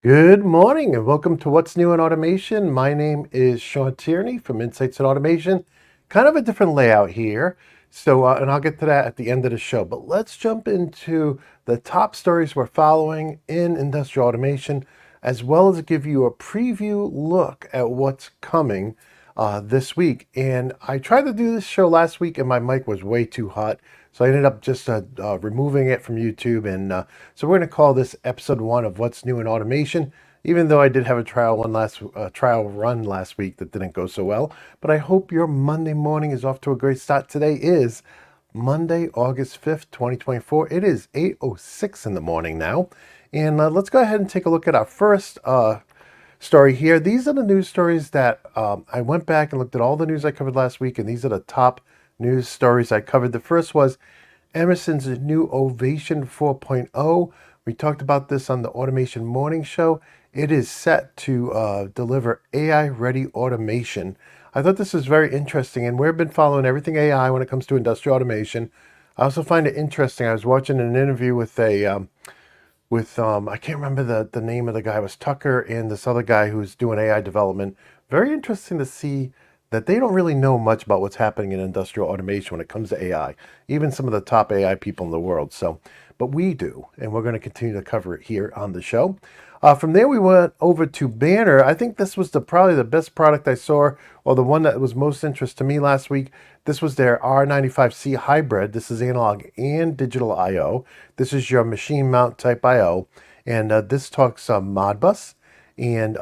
Good morning and welcome to What's New in Automation. My name is Sean Tierney from Insights in Automation. Kind of a different layout here. And I'll get to that at the end of the show. But let's jump into the top stories we're following in industrial automation, as well as give you a preview look at what's coming this week. And I tried to do this show last week and my mic was way too hot. So I ended up just removing it from YouTube. So we're going to call this episode 1 of What's New in Automation, even though I did have a trial run last week that didn't go so well. But I hope your Monday morning is off to a great start. Today is Monday, August 5th, 2024. It is 8:06 in the morning now. And let's go ahead and take a look at our first story here. These are the news stories that I went back and looked at all the news I covered last week, and these are the top news stories I covered. The first was Emerson's new Ovation 4.0. We talked about this on the Automation Morning Show. It is set to deliver AI-ready automation. I thought this was very interesting, and we've been following everything AI when it comes to industrial automation. I also find it interesting. I was watching an interview with I can't remember the name of the guy. It was Tucker and this other guy who's doing AI development. Very interesting to see that they don't really know much about what's happening in industrial automation when it comes to AI, even some of the top AI people in the world. But we do, and we're going to continue to cover it here on the show. From there, we went over to Banner. I think this was probably the best product I saw, or the one that was most interest to me last week. This was their R95C hybrid. This is analog and digital I/O. This is your machine mount type I/O, and this talks Modbus, and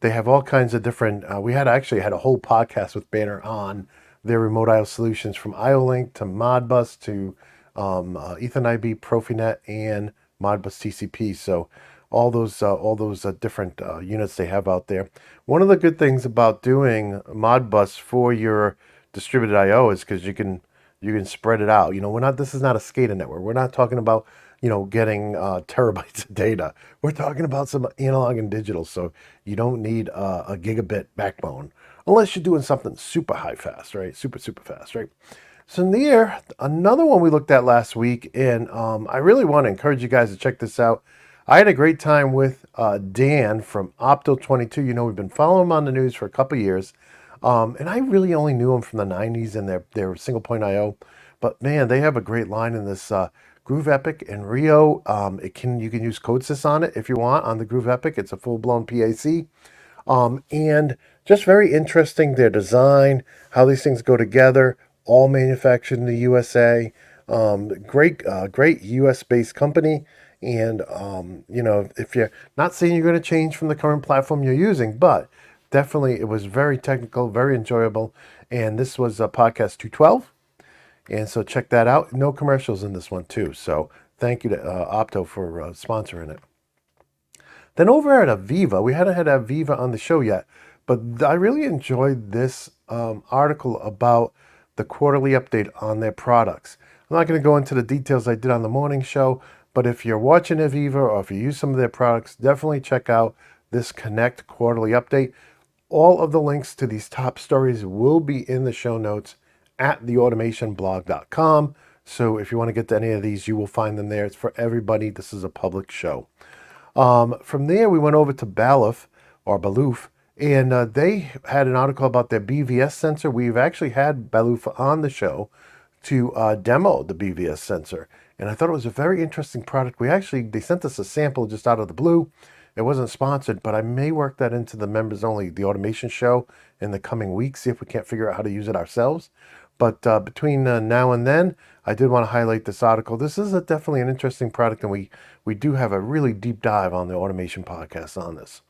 they have all kinds of different. We had a whole podcast with Banner on their remote I/O solutions, from IO-Link to Modbus to Ethernet, Profinet, and Modbus TCP. So all those different units they have out there. One of the good things about doing Modbus for your distributed I/O is because you can spread it out. This is not a SCADA network. We're not talking about getting terabytes of data. We're talking about some analog and digital, so you don't need a gigabit backbone unless you're doing something super high fast, right? Super fast, right? So there, another one we looked at last week, and I really want to encourage you guys to check this out. I had a great time with Dan from Opto22. We've been following him on the news for a couple years, and I really only knew him from the 90s and their single point I/O. But man, they have a great line in this Groove Epic and Rio. You can use CodeSys on it if you want on the Groove Epic. It's a full-blown PAC. And just very interesting, their design, how these things go together, all manufactured in the USA. Great US-based company. And, if you're not saying you're going to change from the current platform you're using, but definitely it was very technical, very enjoyable. And this was podcast 212. And so check that out. No commercials in this one too. So thank you to Opto for sponsoring it. Then over at Aviva, we hadn't had Aviva on the show yet, but I really enjoyed this article about the quarterly update on their products. I'm not going to go into the details I did on the morning show, but if you're watching Aviva or if you use some of their products, definitely check out this Connect quarterly update. All of the links to these top stories will be in the show notes at theautomationblog.com. So if you want to get to any of these, you will find them there. It's for everybody. This is a public show. From there, we went over to Baluf, and they had an article about their BVS sensor. We've actually had Baluf on the show to demo the BVS sensor, and I thought it was a very interesting product. They sent us a sample just out of the blue. It wasn't sponsored, but I may work that into the members only, the automation show, in the coming weeks, see if we can't figure out how to use it ourselves. But between now and then, I did want to highlight this article. This is definitely an interesting product, and we do have a really deep dive on the automation podcast on this.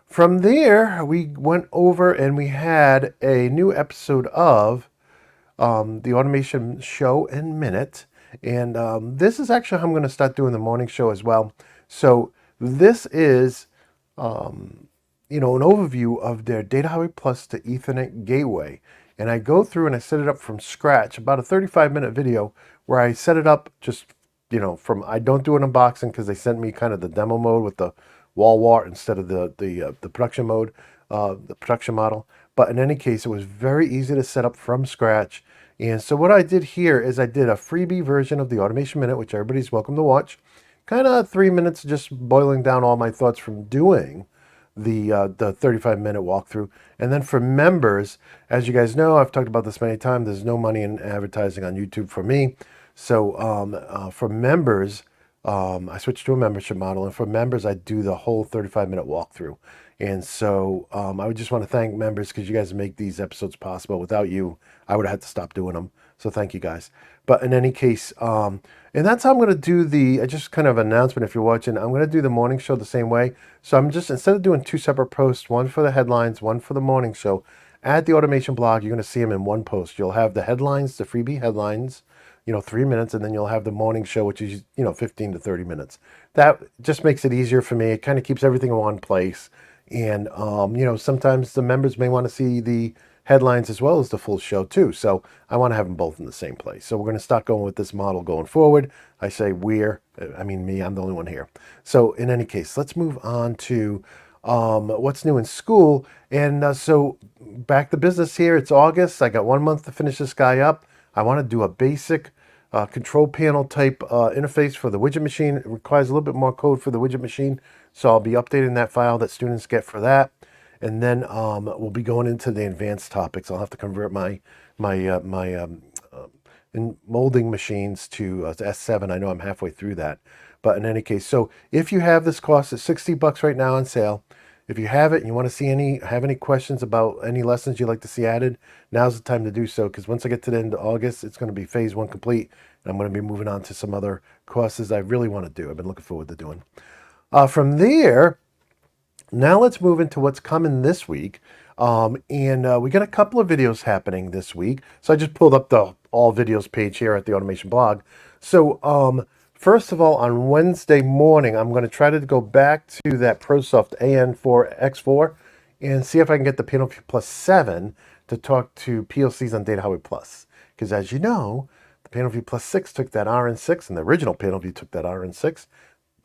From there, we went over and we had a new episode of the Automation Show in Minute. And this is actually how I'm going to start doing the morning show as well. So this is, an overview of their Data Highway Plus to Ethernet gateway. And I go through and I set it up from scratch, about a 35-minute video where I set it up just, I don't do an unboxing because they sent me kind of the demo mode with the wall wart instead of the production mode, the production model. But in any case, it was very easy to set up from scratch. And so what I did here is I did a freebie version of the Automation Minute, which everybody's welcome to watch. kind of 3 minutes just boiling down all my thoughts from doing the 35-minute walkthrough. And then for members, as you guys know, I've talked about this many times, there's no money in advertising on YouTube for me. So for members, I switched to a membership model, and for members, I do the whole 35-minute walkthrough. And so I would just want to thank members because you guys make these episodes possible. Without you, I would have had to stop doing them. So thank you guys. But in any case, and that's how I'm going to do the, just kind of announcement if you're watching, I'm going to do the morning show the same way. So I'm just, instead of doing two separate posts, one for the headlines, one for the morning show, at the Automation blog, you're going to see them in one post. You'll have the headlines, the freebie headlines, 3 minutes, and then you'll have the morning show, which is, 15 to 30 minutes. That just makes it easier for me. It kind of keeps everything in one place. And, sometimes the members may want to see the headlines as well as the full show too. So I want to have them both in the same place. So we're going to start going with this model going forward. I say I mean me, I'm the only one here. So in any case, let's move on to what's new in school. And so back to business here. It's August. I got 1 month to finish this guy up. I want to do a basic control panel type interface for the widget machine. It requires a little bit more code for the widget machine. So I'll be updating that file that students get for that. And then we'll be going into the advanced topics. I'll have to convert my molding machines to S7. I know I'm halfway through that. But in any case, so if you have this cost, it's $60 right now on sale. If you have it and you want to see have any questions about any lessons you'd like to see added, now's the time to do so, because once I get to the end of August, it's going to be phase 1 complete, and I'm going to be moving on to some other courses I really want to do. I've been looking forward to doing. From there, now let's move into what's coming this week. We got a couple of videos happening this week. So I just pulled up the all videos page here at the Automation blog. So first of all, on Wednesday morning, I'm going to try to go back to that ProSoft AN4X4 and see if I can get the PanelView Plus 7 to talk to PLCs on Data Highway Plus. Because as you know, the PanelView Plus 6 took that RN6, and the original PanelView took that RN6.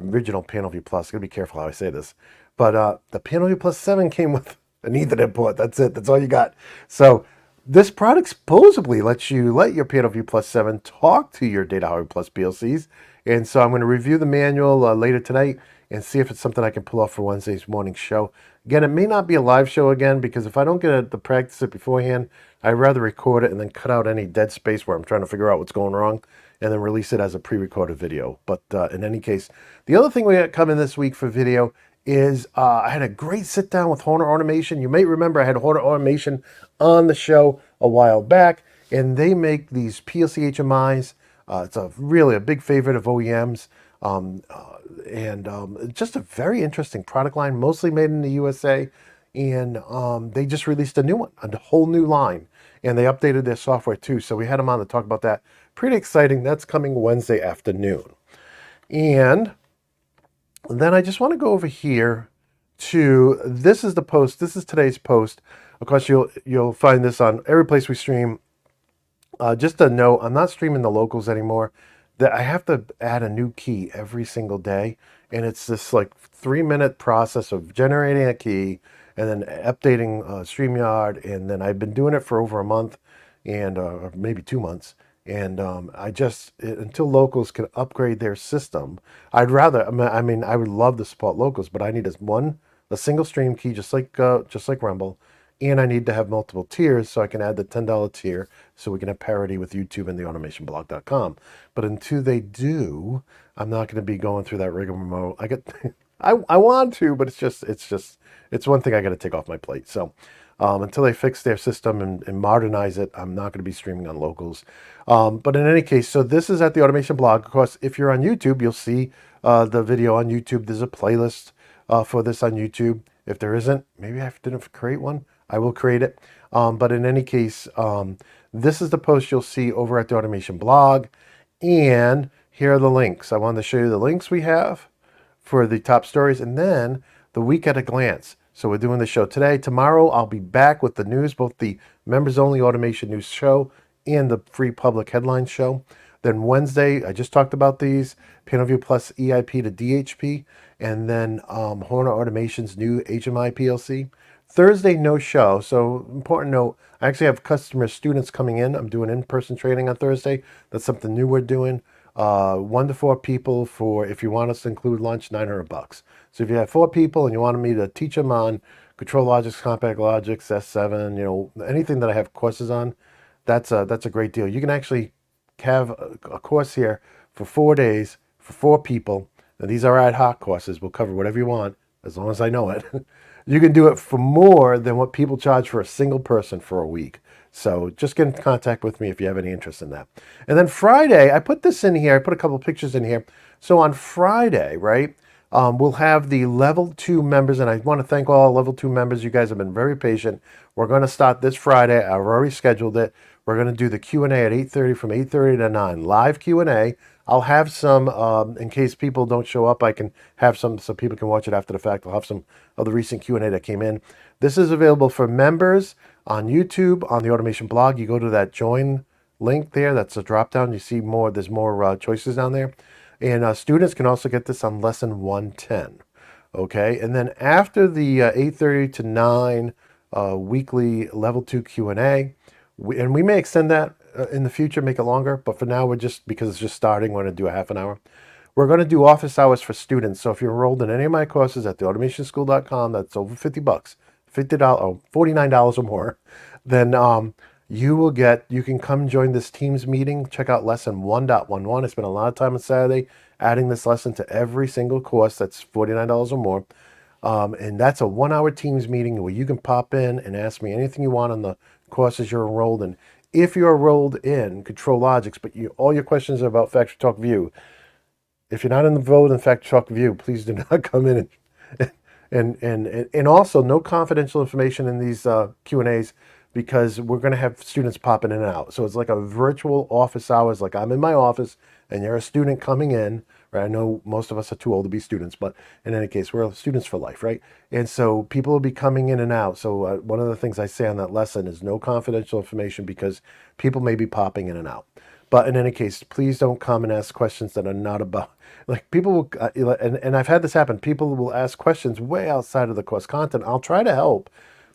Original PanelView Plus, gotta be careful how I say this. But the PanelView Plus 7 came with an Ethernet port. That's it. That's all you got. So this product supposedly lets your PanelView Plus 7 talk to your Data Highway Plus PLCs. And so I'm going to review the manual later tonight and see if it's something I can pull off for Wednesday's morning show. Again, it may not be a live show again, because if I don't get to practice it beforehand, I'd rather record it and then cut out any dead space where I'm trying to figure out what's going wrong, and then release it as a pre-recorded video. But in any case, the other thing we got coming this week for video is I had a great sit down with Horner Automation. You may remember I had Horner Automation on the show a while back, and they make these PLC HMIs. It's really a big favorite of OEMs, and just a very interesting product line, mostly made in the USA. And they just released a new one, a whole new line, and they updated their software too. So we had them on to talk about that. Pretty exciting. That's coming Wednesday afternoon. And then I just want to go over here to, this is the post. This is today's post. Of course, you'll find this on every place we stream. Just a note, I'm not streaming the locals anymore. That I have to add a new key every single day, and it's this like 3-minute process of generating a key and then updating StreamYard, and then I've been doing it for over a month, and or maybe 2 months. And until locals can upgrade their system, I would love to support locals, but I need a single stream key, just like Rumble. And I need to have multiple tiers so I can add the $10 tier so we can have parity with YouTube and the automationblog.com. But until they do, I'm not going to be going through that rigmarole. I want to, but it's one thing I got to take off my plate. So until they fix their system and modernize it, I'm not going to be streaming on locals. But in any case, so this is at the Automation blog. Of course, if you're on YouTube, you'll see the video on YouTube. There's a playlist for this on YouTube. If there isn't, maybe I didn't create one. I will create it. But in any case, this is the post you'll see over at the Automation blog. And here are the links. I wanted to show you the links we have for the top stories, and then the week at a glance. So we're doing the show today. Tomorrow, I'll be back with the news, both the members-only Automation News show and the free public headlines show. Then Wednesday, I just talked about these, PanelView Plus EIP to DHP, and then Horner Automation's new HMI PLC. Thursday, no show. So important note, I actually have students coming in. I'm doing in-person training on Thursday. That's something new we're doing. 1 to 4 people for, if you want us to include lunch, $900. So if you have 4 people and you wanted me to teach them on Control Logics, Compact Logics, S7, anything that I have courses on, that's a great deal. You can actually have a course here for 4 days for 4 people. Now these are ad hoc courses. We'll cover whatever you want as long as I know it. You can do it for more than what people charge for a single person for a week. So just get in contact with me if you have any interest in that. And then Friday, I put this in here. I put a couple of pictures in here. So on Friday, right, we'll have the level 2 members, and I want to thank all level 2 members. You guys have been very patient. We're going to start this Friday. I've already scheduled it. We're going to do the Q&A at 8:30 from 8:30 to 9. Live Q&A. I'll have some, in case people don't show up, I can have some so people can watch it after the fact. I'll have some of the recent Q&A that came in. This is available for members on YouTube, on the Automation blog. You go to that join link there. That's a drop down. You see more, there's more choices down there. And students can also get this on lesson 110. Okay, and then after the 8:30 to 9 weekly level 2 Q&A, and we may extend that in the future, make it longer, but for now, because it's just starting, we're going to do a half an hour. We're going to do office hours for students. So if you're enrolled in any of my courses at theautomationschool.com, that's over $50, $50 or $49 or more, then you can come join this Teams meeting. Check out lesson 1.11. I spent a lot of time on Saturday adding this lesson to every single course. That's $49 or more. And that's a 1-hour Teams meeting where you can pop in and ask me anything you want on the courses you're enrolled in. If you're enrolled in Control Logics, but all your questions are about FactoryTalk View, if you're not enrolled in FactoryTalk View, please do not come in and also no confidential information in these Q&As, because we're going to have students popping in and out. So it's like a virtual office hours, like I'm in my office and you're a student coming in, right? I know most of us are too old to be students, but in any case, we're students for life, right? And so people will be coming in and out. So one of the things I say on that lesson is no confidential information, because people may be popping in and out. But in any case, please don't come and ask questions that are not about, like people will, and I've had this happen. People will ask questions way outside of the course content. I'll try to help,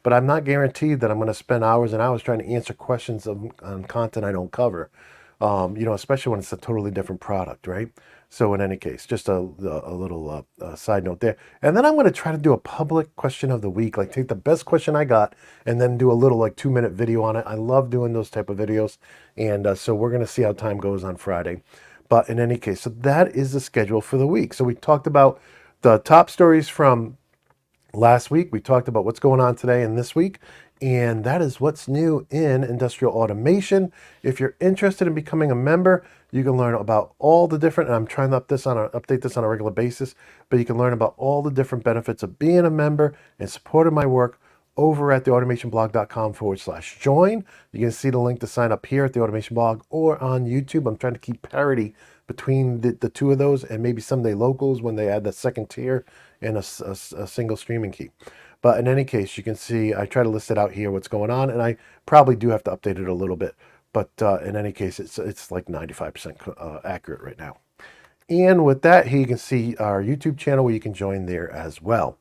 but I'm not guaranteed that I'm going to spend hours and hours trying to answer questions on content I don't cover, especially when it's a totally different product, right? So in any case, just a little side note there. And then I'm going to try to do a public question of the week, like take the best question I got and then do a little 2-minute video on it. I love doing those type of videos. And so we're going to see how time goes on Friday. But in any case, so that is the schedule for the week. So we talked about the top stories from last week. We talked about what's going on today and this week, and that is what's new in industrial automation. If you're interested in becoming a member, you can learn about all the different, and I'm trying to update this on a regular basis, but you can learn about all the different benefits of being a member and supporting my work over at theautomationblog.com/join. You can see the link to sign up here at the Automation Blog or on YouTube. I'm trying to keep parity between the two of those, and maybe someday locals when they add the second tier and a single streaming key. But in any case, you can see I try to list it out here what's going on, and I probably do have to update it a little bit. But in any case, it's like 95% accurate right now. And with that, here you can see our YouTube channel where you can join there as well.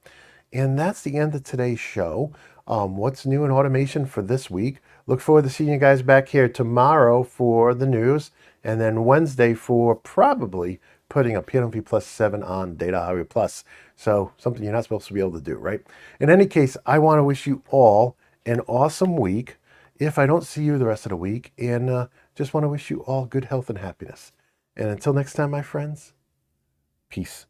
And that's the end of today's show. What's new in automation for this week? Look forward to seeing you guys back here tomorrow for the news, and then Wednesday for probably putting a PNLP Plus 7 on Data Highway Plus. So something you're not supposed to be able to do, right? In any case, I want to wish you all an awesome week if I don't see you the rest of the week, and just want to wish you all good health and happiness. And until next time, my friends, peace.